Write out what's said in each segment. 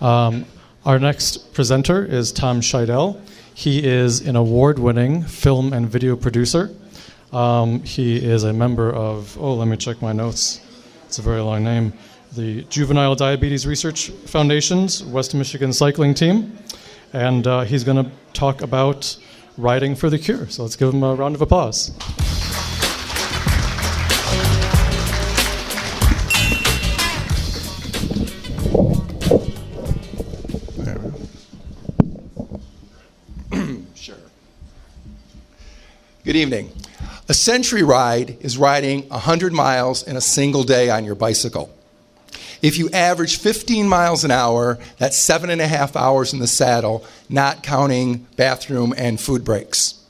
Our next presenter is Tom Scheidel. He is an award-winning film and video producer. He is a member of, let me check my notes. It's a very long name. The Juvenile Diabetes Research Foundation's West Michigan cycling team. And he's going to talk about riding for the cure. So let's give him a round of applause. Sure. Good evening. A Century Ride is riding 100 miles in a single day on your bicycle. If you average 15 miles an hour, that's 7.5 hours in the saddle, not counting bathroom and food breaks.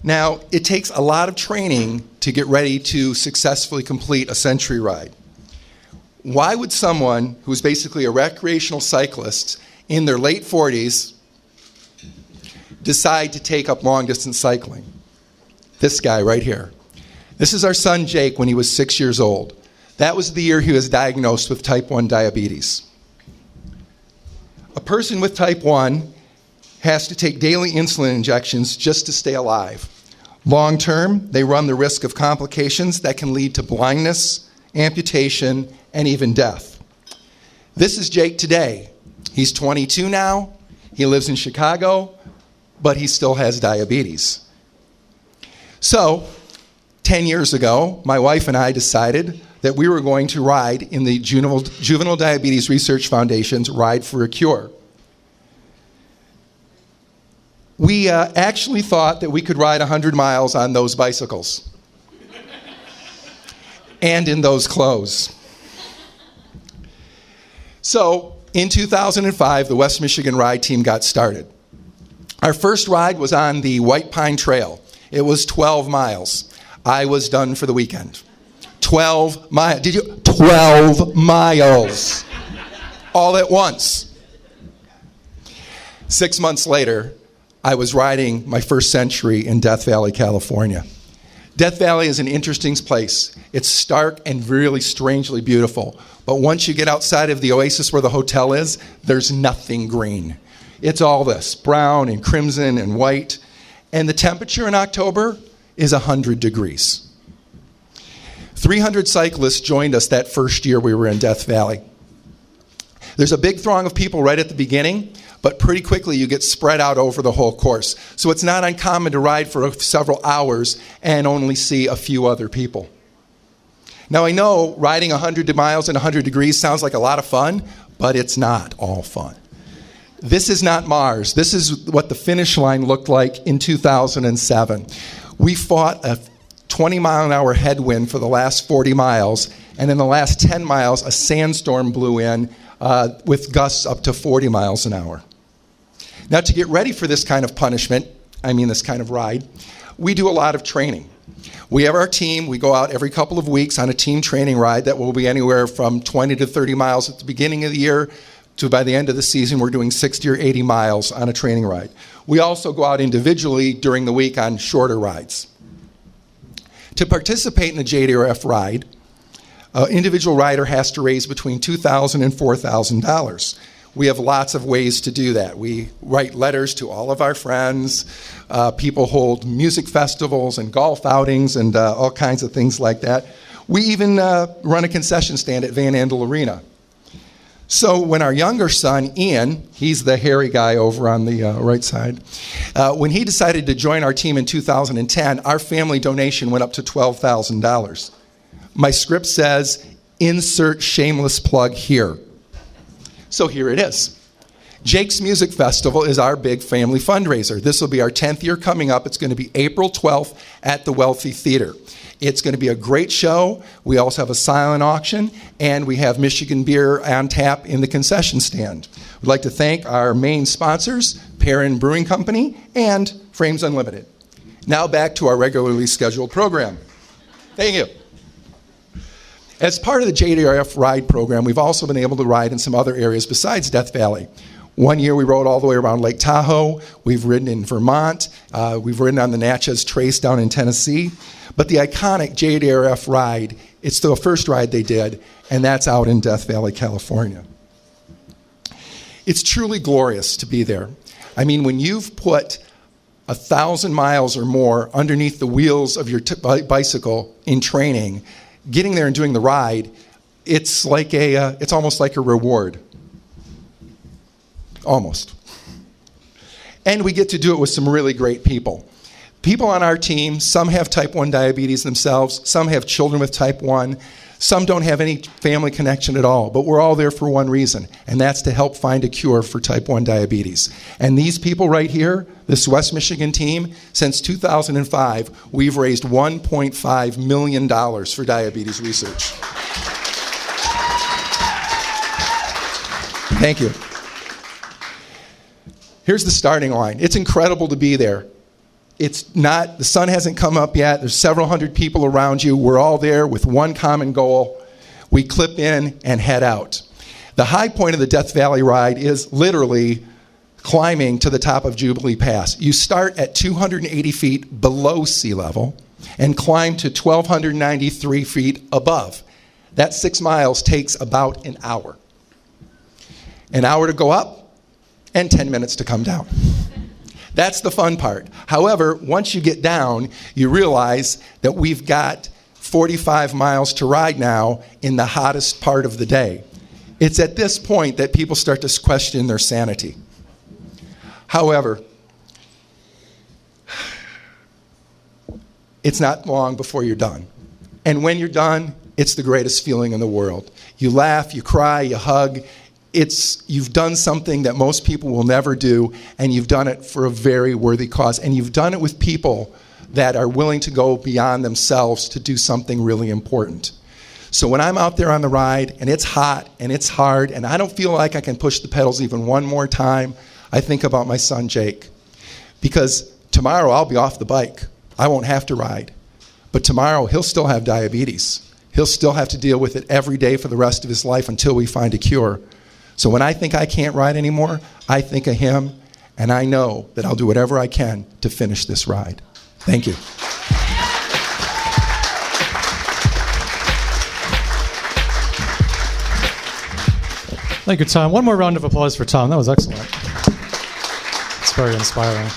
Now, it takes a lot of training to get ready to successfully complete a Century Ride. Why would someone who's basically a recreational cyclist in their late 40s decide to take up long-distance cycling? This guy right here. This is our son Jake when he was 6 years old. That was the year he was diagnosed with type 1 diabetes. A person with type 1 has to take daily insulin injections just to stay alive. Long term, they run the risk of complications that can lead to blindness, amputation, and even death. This is Jake today. He's 22 now. He lives in Chicago, but he still has diabetes. So, 10 years ago, my wife and I decided that we were going to ride in the Juvenile Diabetes Research Foundation's Ride for a Cure. We actually thought that we could ride 100 miles on those bicycles and in those clothes. So, in 2005, the West Michigan Ride team got started. Our first ride was on the White Pine Trail. It was 12 miles. I was done for the weekend. 12 miles. 12 miles. All at once. 6 months later, I was riding my first Century in Death Valley, California. Death Valley is an interesting place. It's stark and really strangely beautiful. But once you get outside of the oasis where the hotel is, there's nothing green. It's all this, brown and crimson and white. And the temperature in October is 100 degrees. 300 cyclists joined us that first year we were in Death Valley. There's a big throng of people right at the beginning, but pretty quickly you get spread out over the whole course. So it's not uncommon to ride for several hours and only see a few other people. Now I know riding 100 miles in 100 degrees sounds like a lot of fun, but it's not all fun. This is not Mars. This is what the finish line looked like in 2007. We fought a 20-mile-an-hour headwind for the last 40 miles, and in the last 10 miles, a sandstorm blew in with gusts up to 40 miles an hour. Now, to get ready for this kind of punishment, this kind of ride, we do a lot of training. We have our team. We go out every couple of weeks on a team training ride that will be anywhere from 20 to 30 miles at the beginning of the year to by the end of the season, we're doing 60 or 80 miles on a training ride. We also go out individually during the week on shorter rides. To participate in the JDRF ride, an individual rider has to raise between $2,000 and $4,000. We have lots of ways to do that. We write letters to all of our friends. People hold music festivals and golf outings and all kinds of things like that. We even run a concession stand at Van Andel Arena. So when our younger son, Ian, he's the hairy guy over on the right side, when he decided to join our team in 2010, our family donation went up to $12,000. My script says, insert shameless plug here. So here it is. Jake's Music Festival is our big family fundraiser. This will be our 10th year coming up. It's going to be April 12th at the Wealthy Theater. It's going to be a great show. We also have a silent auction, and we have Michigan beer on tap in the concession stand. We'd like to thank our main sponsors, Perrin Brewing Company and Frames Unlimited. Now back to our regularly scheduled program. Thank you. As part of the JDRF ride program, we've also been able to ride in some other areas besides Death Valley. One year we rode all the way around Lake Tahoe. We've ridden in Vermont. We've ridden on the Natchez Trace down in Tennessee. But the iconic JDRF ride, it's the first ride they did, and that's out in Death Valley, California. It's truly glorious to be there. I mean, when you've put 1,000 miles or more underneath the wheels of your bicycle in training, getting there and doing the ride, it's almost like a reward. Almost. And we get to do it with some really great people. People on our team, some have type 1 diabetes themselves, some have children with type 1, some don't have any family connection at all, but we're all there for one reason, and that's to help find a cure for type 1 diabetes. And these people right here, this West Michigan team, since 2005, we've raised $1.5 million for diabetes research. Thank you. Here's the starting line. It's incredible to be there. The sun hasn't come up yet. There's several hundred people around you. We're all there with one common goal. We clip in and head out. The high point of the Death Valley ride is literally climbing to the top of Jubilee Pass. You start at 280 feet below sea level and climb to 1,293 feet above. That 6 miles takes about an hour. An hour to go up and 10 minutes to come down. That's the fun part. However, once you get down, you realize that we've got 45 miles to ride now in the hottest part of the day. It's at this point that people start to question their sanity. However, it's not long before you're done. And when you're done, it's the greatest feeling in the world. You laugh, you cry, you hug. You've done something that most people will never do, and you've done it for a very worthy cause. And you've done it with people that are willing to go beyond themselves to do something really important. So when I'm out there on the ride, and it's hot, and it's hard, and I don't feel like I can push the pedals even one more time, I think about my son, Jake. Because tomorrow I'll be off the bike. I won't have to ride. But tomorrow he'll still have diabetes. He'll still have to deal with it every day for the rest of his life until we find a cure. So when I think I can't ride anymore, I think of him, and I know that I'll do whatever I can to finish this ride. Thank you. Thank you, Tom. One more round of applause for Tom. That was excellent. It's very inspiring.